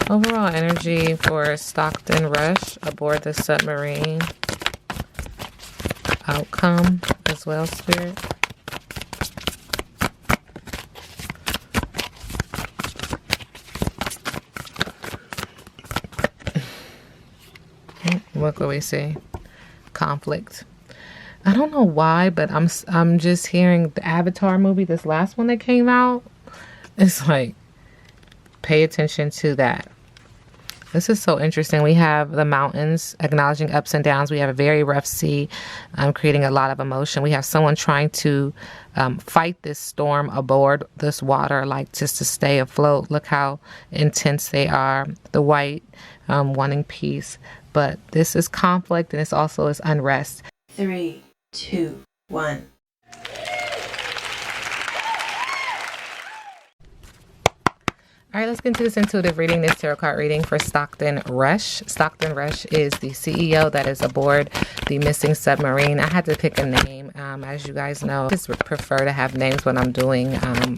Overall energy for Stockton Rush aboard the submarine. Outcome as well, Spirit. What do we see? Conflict. I don't know why, but I'm just hearing the Avatar movie, this last one that came out. It's like, pay attention to that. This is so interesting. We have the mountains acknowledging ups and downs. We have a very rough sea, creating a lot of emotion. We have someone trying to fight this storm aboard this water, like just to stay afloat. Look how intense they are. The white wanting peace. But this is conflict, and this also is unrest. 3, 2, 1. All right, let's get into this intuitive reading, this tarot card reading for Stockton Rush. Stockton Rush is the CEO that is aboard the missing submarine. I had to pick a name. As you guys know, I just prefer to have names when I'm doing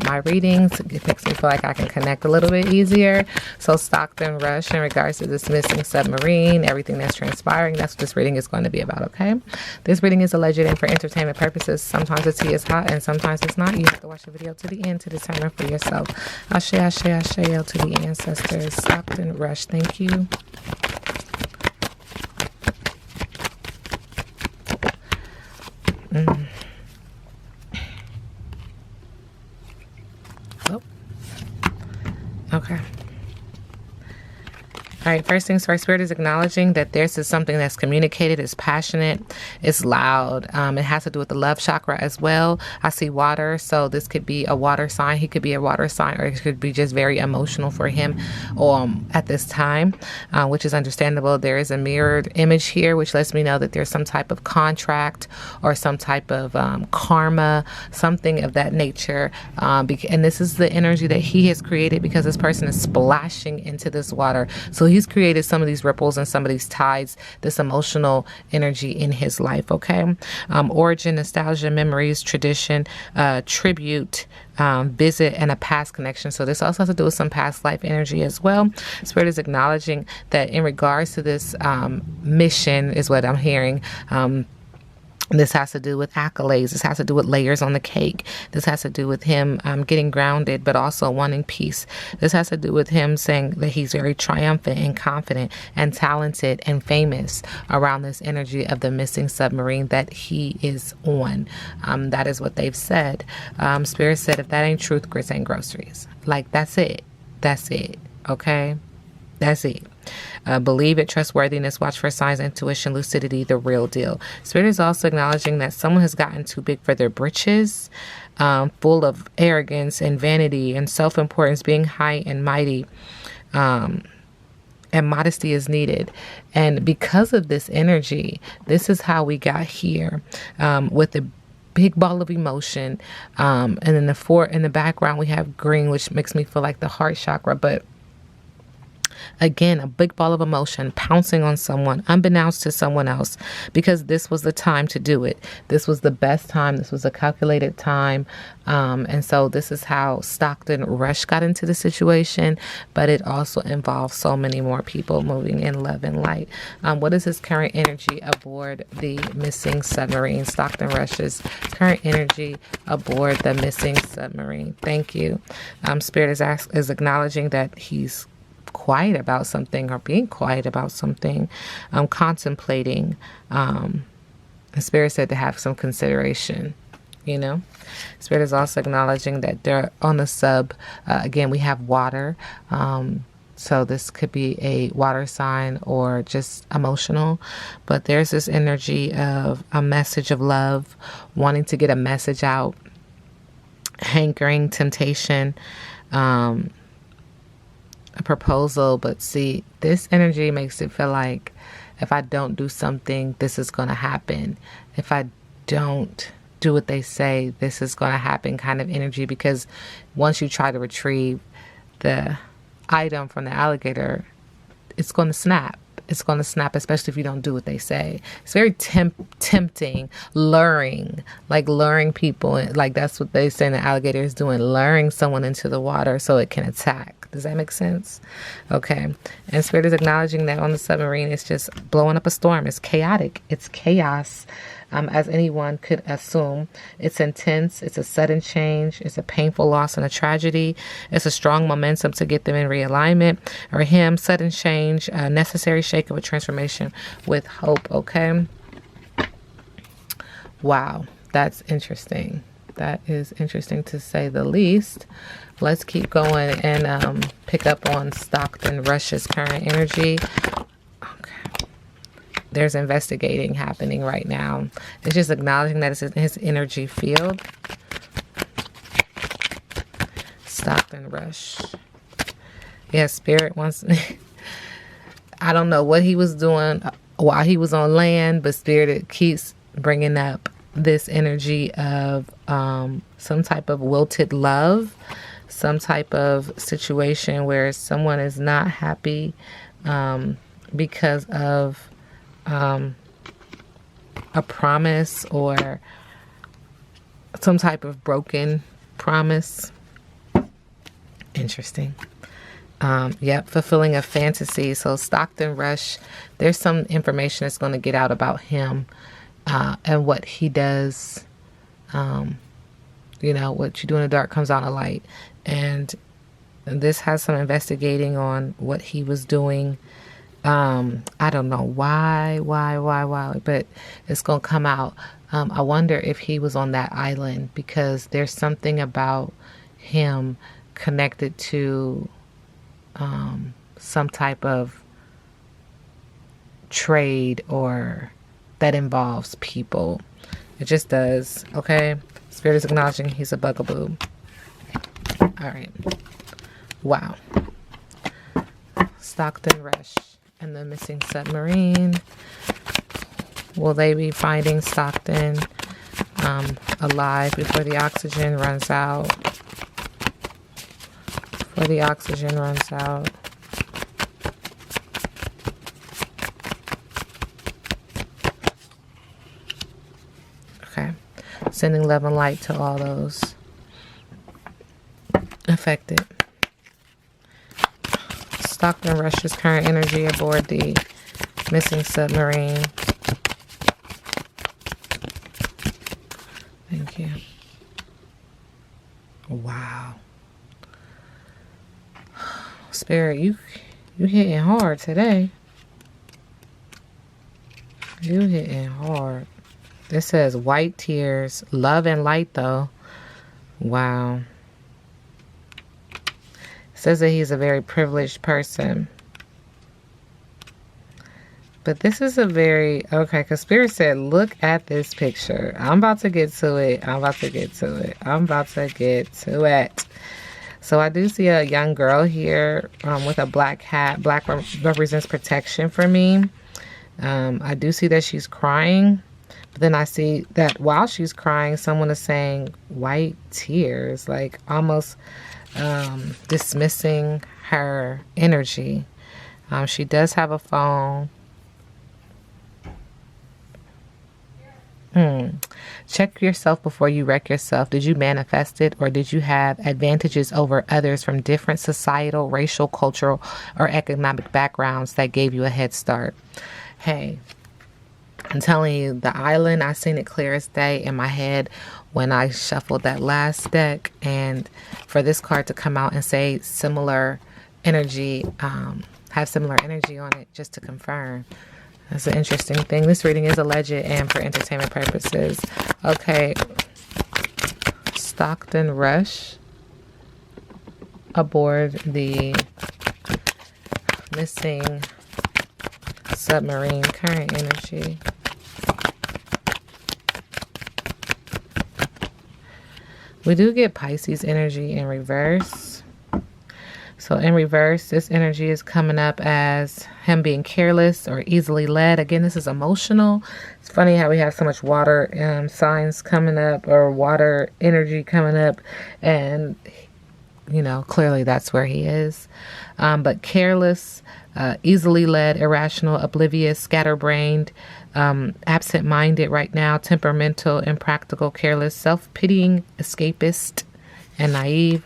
my readings. It makes me feel like I can connect a little bit easier. So Stockton Rush, in regards to this missing submarine, everything that's transpiring, that's what this reading is going to be about, okay? This reading is alleged and for entertainment purposes. Sometimes the tea is hot and sometimes it's not. You have to watch the video to the end to determine for yourself. Ashe, ashe, ashe, to the ancestors. Stockton Rush, thank you. Oh. Okay. All right, first things first, Spirit is acknowledging that this is something that's communicated, it's passionate, it's loud. It has to do with the love chakra as well. I see water, so this could be a water sign. He could be a water sign, or it could be just very emotional for him at this time, which is understandable. There is a mirrored image here, which lets me know that there's some type of contract or some type of karma, something of that nature. And this is the energy that he has created because this person is splashing into this water. So he's created some of these ripples and some of these tides, this emotional energy in his life, okay? Origin, nostalgia, memories, tradition, tribute, visit, and a past connection. So this also has to do with some past life energy as well. Spirit is acknowledging that in regards to this mission is what I'm hearing. This has to do with accolades. This has to do with layers on the cake. This has to do with him getting grounded, but also wanting peace. This has to do with him saying that he's very triumphant and confident and talented and famous around this energy of the missing submarine that he is on. That is what they've said. Spirit said, if that ain't truth, grits ain't groceries. Like, that's it. That's it. Okay? That's it. Believe it, trustworthiness, watch for signs, intuition, lucidity, the real deal. Spirit is also acknowledging that someone has gotten too big for their britches, full of arrogance and vanity and self-importance, being high and mighty, and modesty is needed. And because of this energy, this is how we got here, with the big ball of emotion. And in the background, we have green, which makes me feel like the heart chakra, but again, a big ball of emotion pouncing on someone unbeknownst to someone else, because this was the time to do it. This was the best time. This was a calculated time. And so this is how Stockton Rush got into the situation, but it also involves so many more people moving in love and light. What is his current energy aboard the missing submarine? Stockton Rush's current energy aboard the missing submarine. Thank you. Spirit is acknowledging that he's quiet about something, or being quiet about something, contemplating. The Spirit said to have some consideration, you know. Spirit is also acknowledging that they're on the sub. Again, we have water. So this could be a water sign or just emotional. But there's this energy of a message of love, wanting to get a message out, hankering, temptation, a proposal. But see, this energy makes it feel like if I don't do something, this is going to happen. If I don't do what they say, this is going to happen kind of energy, because once you try to retrieve the item from the alligator, it's going to snap. It's going to snap, especially if you don't do what they say. It's very tempting, luring people. Like, that's what they say the alligator is doing, luring someone into the water so it can attack. Does that make sense? Okay. And Spirit is acknowledging that on the submarine, it's just blowing up a storm. It's chaotic. It's chaos, as anyone could assume. It's intense. It's a sudden change. It's a painful loss and a tragedy. It's a strong momentum to get them in realignment. Or him, sudden change, a necessary shake of a transformation with hope. Okay. Wow. That's interesting. That is interesting to say the least. Let's keep going and pick up on Stockton Rush's current energy. Okay. There's investigating happening right now. It's just acknowledging that it's in his energy field. Stockton Rush. Yeah, Spirit wants... I don't know what he was doing while he was on land, but Spirit keeps bringing up this energy of some type of wilted love, some type of situation where someone is not happy because of a promise or some type of broken promise. Interesting. Yep, fulfilling a fantasy. So Stockton Rush, there's some information that's going to get out about him and what he does. You know, what you do in the dark comes out of light. And this has some investigating on what he was doing. I don't know why, but it's going to come out. I wonder if he was on that island because there's something about him connected to some type of trade or that involves people. It just does. Okay. Spirit is acknowledging he's a bugaboo. All right. Wow. Stockton Rush and the missing submarine. Will they be finding Stockton alive before the oxygen runs out? Before the oxygen runs out. Okay. Sending love and light to all those affected. Stockton Rush's current energy aboard the missing submarine. Thank you. Wow. Spirit, you hitting hard today. You hitting hard. This says white tears, love and light though. Wow. It says that he's a very privileged person. But this is a very, okay, because Spirit said, look at this picture. I'm about to get to it. So I do see a young girl here with a black hat. Black represents protection for me. I do see that she's crying. But then I see that while she's crying, someone is saying white tears, like almost dismissing her energy. She does have a phone. Check yourself before you wreck yourself. Did you manifest it, or did you have advantages over others from different societal, racial, cultural, or economic backgrounds that gave you a head start? Hey, I'm telling you, the island, I seen it clear as day in my head when I shuffled that last deck. And for this card to come out and say similar energy, have similar energy on it, just to confirm. That's an interesting thing. This reading is alleged and for entertainment purposes. Okay. Stockton Rush aboard the missing submarine, current energy. We do get Pisces energy in reverse. So in reverse, this energy is coming up as him being careless or easily led. Again, this is emotional. It's funny how we have so much water signs coming up, or water energy coming up. And, you know, clearly that's where he is. But careless, easily led, irrational, oblivious, scatterbrained, absent-minded right now, temperamental, impractical, careless, self-pitying, escapist, and naive.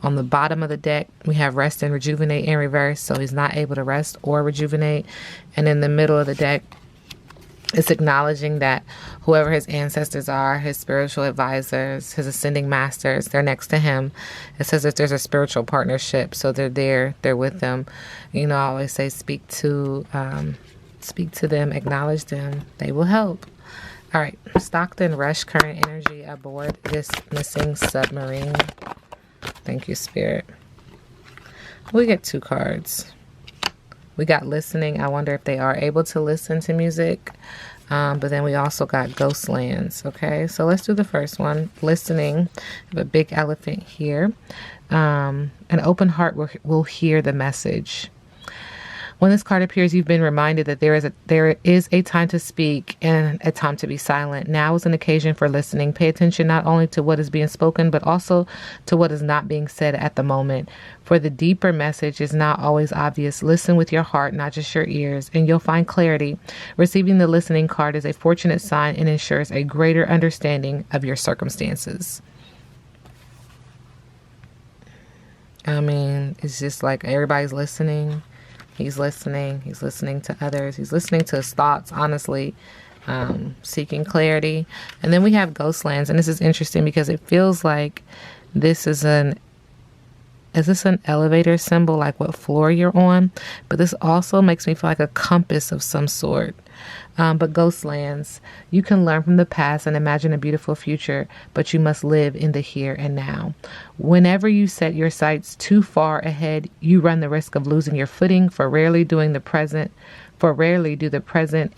On the bottom of the deck, we have rest and rejuvenate in reverse, so he's not able to rest or rejuvenate. And in the middle of the deck, it's acknowledging that whoever his ancestors are, his spiritual advisors, his ascending masters, they're next to him. It says that there's a spiritual partnership, so they're there, they're with them. You know, I always say speak to them, acknowledge them, they will help. All right, Stockton Rush, current energy aboard this missing submarine. Thank you, Spirit. We get 2 cards. We got listening. I wonder if they are able to listen to music. But then we also got ghost lands. Okay, so let's do the first one. Listening. I have a big elephant here. An open heart will hear the message. When this card appears, you've been reminded that there is a time to speak and a time to be silent. Now is an occasion for listening. Pay attention not only to what is being spoken, but also to what is not being said at the moment. For the deeper message is not always obvious. Listen with your heart, not just your ears, and you'll find clarity. Receiving the listening card is a fortunate sign and ensures a greater understanding of your circumstances. I mean, it's just like everybody's listening. He's listening to others. He's listening to his thoughts, honestly, seeking clarity. And then we have ghost lands. And this is interesting because it feels like this is an elevator symbol, like what floor you're on? But this also makes me feel like a compass of some sort. But ghost lands, you can learn from the past and imagine a beautiful future, but you must live in the here and now. Whenever you set your sights too far ahead, you run the risk of losing your footing, for rarely do the present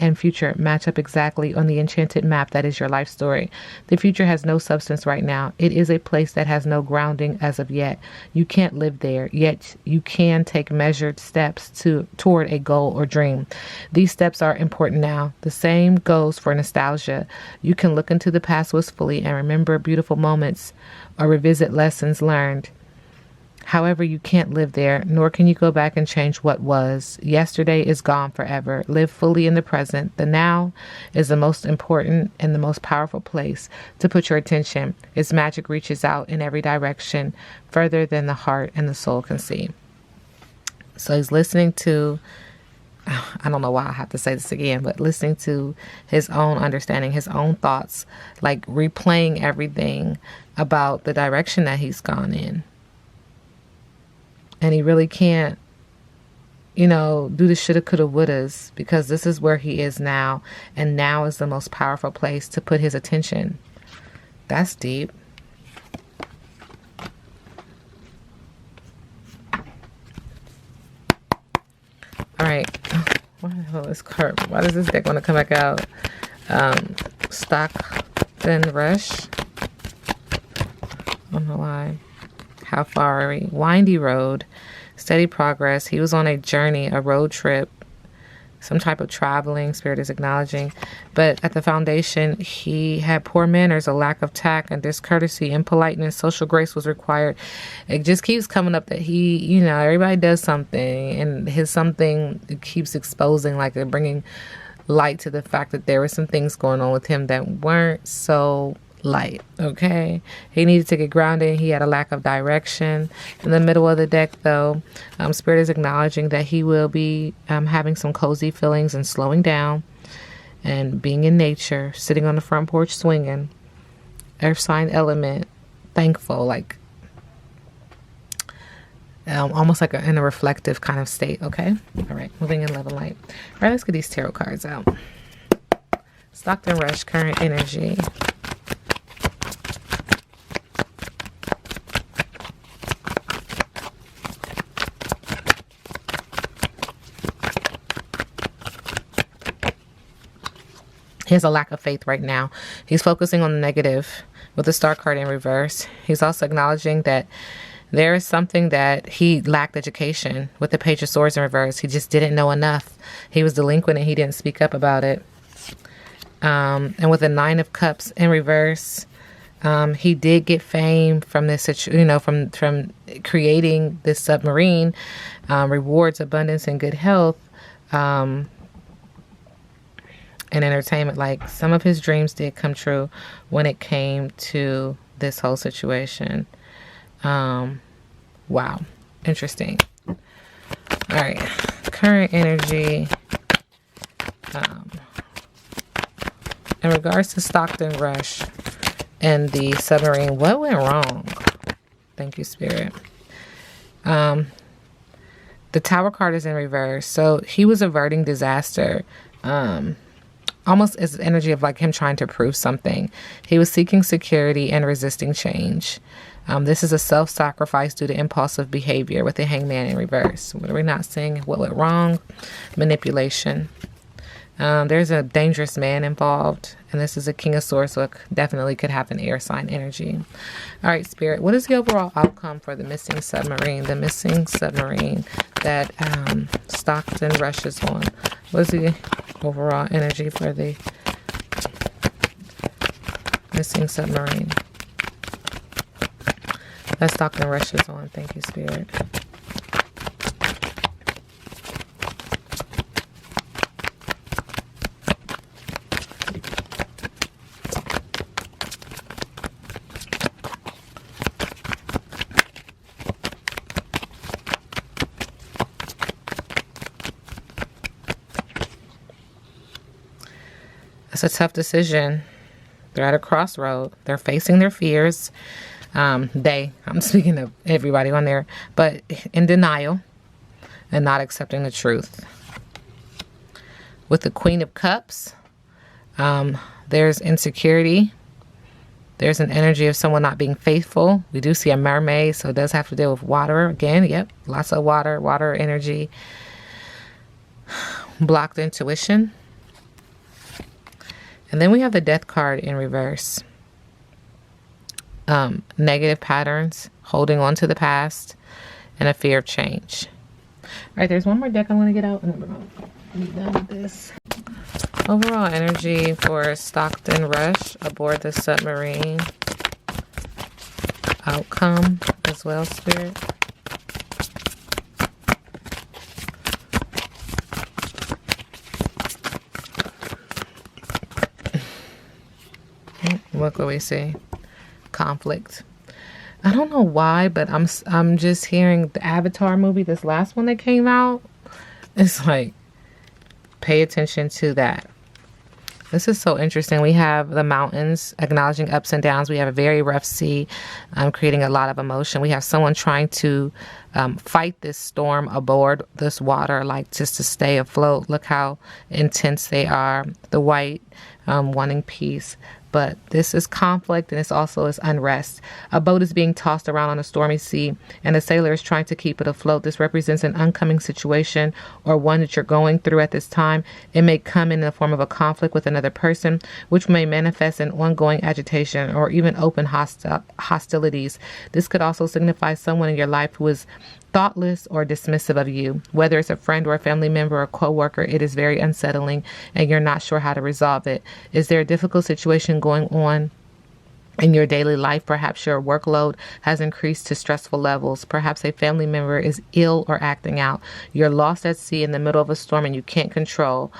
and future match up exactly on the enchanted map that is your life story. The future has no substance right now. It is a place that has no grounding as of yet. You can't live there, yet you can take measured steps toward a goal or dream. These steps are important now. The same goes for nostalgia. You can look into the past wistfully and remember beautiful moments or revisit lessons learned. However, you can't live there, nor can you go back and change what was. Yesterday is gone forever. Live fully in the present. The now is the most important and the most powerful place to put your attention. Its magic reaches out in every direction, further than the heart and the soul can see. So he's listening to, I don't know why I have to say this again, but listening to his own understanding, his own thoughts, like replaying everything about the direction that he's gone in. And he really can't, do the shoulda, coulda, wouldas, because this is where he is now. And now is the most powerful place to put his attention. That's deep. All right. Why the hell is card? Why does this deck want to come back out? Stockton Rush. I don't know why. How far are we? Windy road, steady progress. He was on a journey, a road trip, some type of traveling, Spirit is acknowledging. But at the foundation, he had poor manners, a lack of tact and discourtesy, impoliteness, social grace was required. It just keeps coming up that he, everybody does something, and his something keeps exposing, like they're bringing light to the fact that there were some things going on with him that weren't so light. Okay, he needed to get grounded. He had a lack of direction. In the middle of the deck, though, Spirit is acknowledging that he will be having some cozy feelings and slowing down and being in nature, sitting on the front porch swinging. Earth sign element, thankful, like almost like in a reflective kind of state. Okay, all right, moving in love and light. All right, let's get these tarot cards out. Stockton Rush, current energy. He has a lack of faith right now. He's focusing on the negative with the Star card in reverse. He's also acknowledging that there is something that he lacked education with the Page of Swords in reverse. He just didn't know enough. He was delinquent and he didn't speak up about it. And with the Nine of Cups in reverse, he did get fame from this, from creating this submarine, rewards, abundance, and good health. And entertainment. Like, some of his dreams did come true when it came to this whole situation. Wow. Interesting. All right. Current energy. In regards to Stockton Rush and the submarine, what went wrong? Thank you, Spirit. The Tower card is in reverse. So he was averting disaster. Almost as energy of like him trying to prove something. He was seeking security and resisting change. This is a self-sacrifice due to impulsive behavior with the Hangman in reverse. What are we not seeing? What went wrong? Manipulation. There's a dangerous man involved, and this is a King of Swords, so it definitely could have an air sign energy. All right, Spirit, what is the overall outcome for the missing submarine? The missing submarine that Stockton rushes on. What is the overall energy for the missing submarine that Stockton rushes on? Thank you, Spirit. It's a tough decision. They're at a crossroad. They're facing their fears. I'm speaking of everybody on there, but in denial and not accepting the truth. With the Queen of Cups, there's insecurity. There's an energy of someone not being faithful. We do see a mermaid, so it does have to deal with water. Again, yep, lots of water energy. Blocked intuition. And then we have the Death card in reverse. Negative patterns, holding on to the past, and a fear of change. All right, there's one more deck I want to get out, and then we're going to be done with this. Overall energy for Stockton Rush aboard the submarine. Outcome as well, Spirit. What could we see? Conflict. I don't know why, but I'm just hearing the Avatar movie, this last one that came out. It's like, pay attention to that. This is so interesting. We have the mountains acknowledging ups and downs. We have a very rough sea, creating a lot of emotion. We have someone trying to fight this storm aboard this water, like just to stay afloat. Look how intense they are. The white wanting peace. But this is conflict, and this also is unrest. A boat is being tossed around on a stormy sea, and the sailor is trying to keep it afloat. This represents an oncoming situation or one that you're going through at this time. It may come in the form of a conflict with another person, which may manifest in ongoing agitation or even open hostilities. This could also signify someone in your life who is thoughtless or dismissive of you. Whether it's a friend or a family member or a co-worker, it is very unsettling and you're not sure how to resolve it. Is there a difficult situation going on in your daily life? Perhaps your workload has increased to stressful levels. Perhaps a family member is ill or acting out. You're lost at sea in the middle of a storm and you can't control,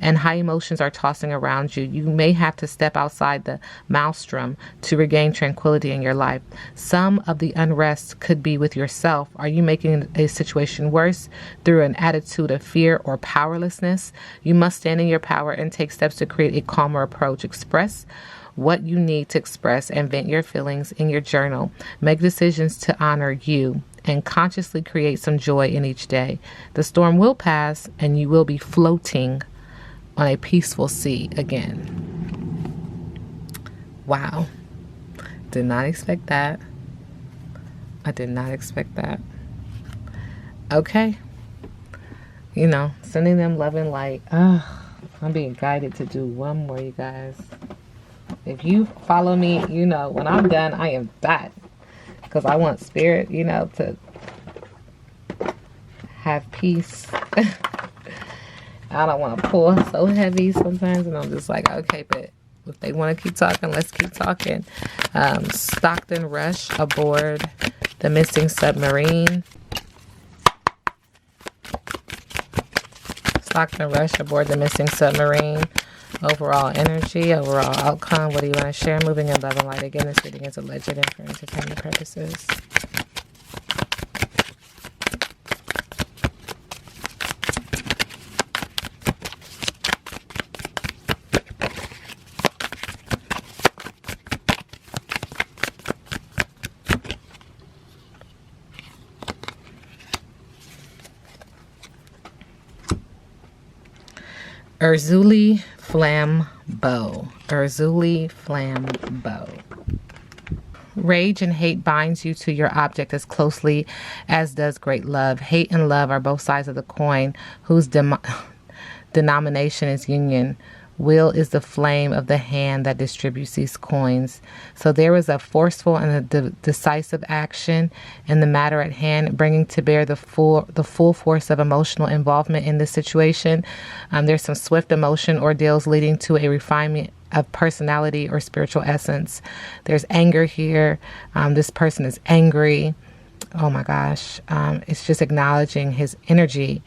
and high emotions are tossing around you. You may have to step outside the maelstrom to regain tranquility in your life. Some of the unrest could be with yourself. Are you making a situation worse through an attitude of fear or powerlessness? You must stand in your power and take steps to create a calmer approach. Express what you need to express and vent your feelings in your journal. Make decisions to honor you and consciously create some joy in each day. The storm will pass and you will be floating on a peaceful sea again. Wow. Did not expect that. I did not expect that. Okay. Sending them love and light. I'm being guided to do one more, you guys. If you follow me, when I'm done, I am done. Because I want Spirit, to have peace. I don't want to pull so heavy sometimes. And I'm just like, okay, but if they want to keep talking, let's keep talking. Stockton Rush aboard the missing submarine. Stockton Rush aboard the missing submarine. Overall energy, overall outcome. What do you want to share? Moving in love and light. Again, this reading is alleged and for entertainment purposes. Urzuli Flambeau. Urzuli Flambeau. Rage and hate binds you to your object as closely as does great love. Hate and love are both sides of the coin whose denomination is union. Will is the flame of the hand that distributes these coins. So there was a forceful and a decisive action in the matter at hand, bringing to bear the full force of emotional involvement in this situation. There's some swift emotion ordeals leading to a refinement of personality or spiritual essence. There's anger here. This person is angry. Oh my gosh. It's just acknowledging his energy.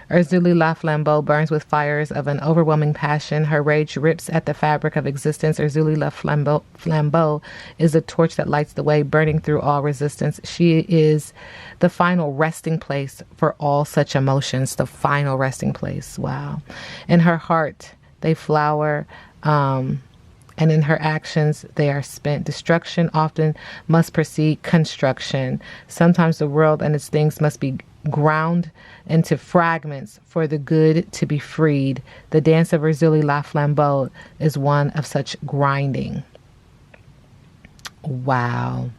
Urzuli La Flambeau burns with fires of an overwhelming passion. Her rage rips at the fabric of existence. Urzuli La Flambeau is a torch that lights the way, burning through all resistance. She is the final resting place for all such emotions. The final resting place. Wow. In her heart, they flower, and in her actions, they are spent. Destruction often must precede construction. Sometimes the world and its things must be ground into fragments for the good to be freed. The dance of Urzuli La Flambeau is one of such grinding. Wow.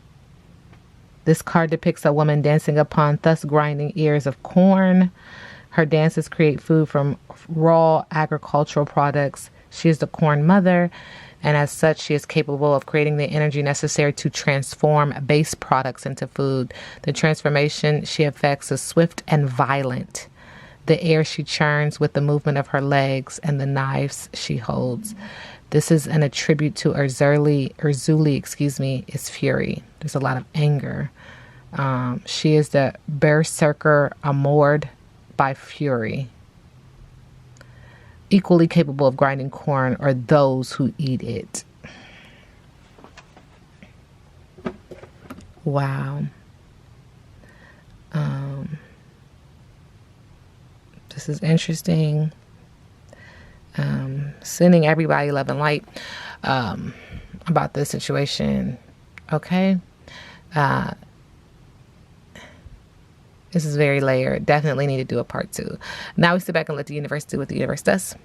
This card depicts a woman dancing upon thus grinding ears of corn. Her dances create food from raw agricultural products. She is the corn mother, and as such, she is capable of creating the energy necessary to transform base products into food. The transformation she effects is swift and violent. The air she churns with the movement of her legs and the knives she holds. This is an attribute to Urzuli, is fury. There's a lot of anger. She is the berserker amored by fury. Equally capable of grinding corn are those who eat it. Wow. This is interesting. Sending everybody love and light about this situation. Okay. This is very layered. Definitely need to do a part 2. Now we sit back and let the universe do what the universe does.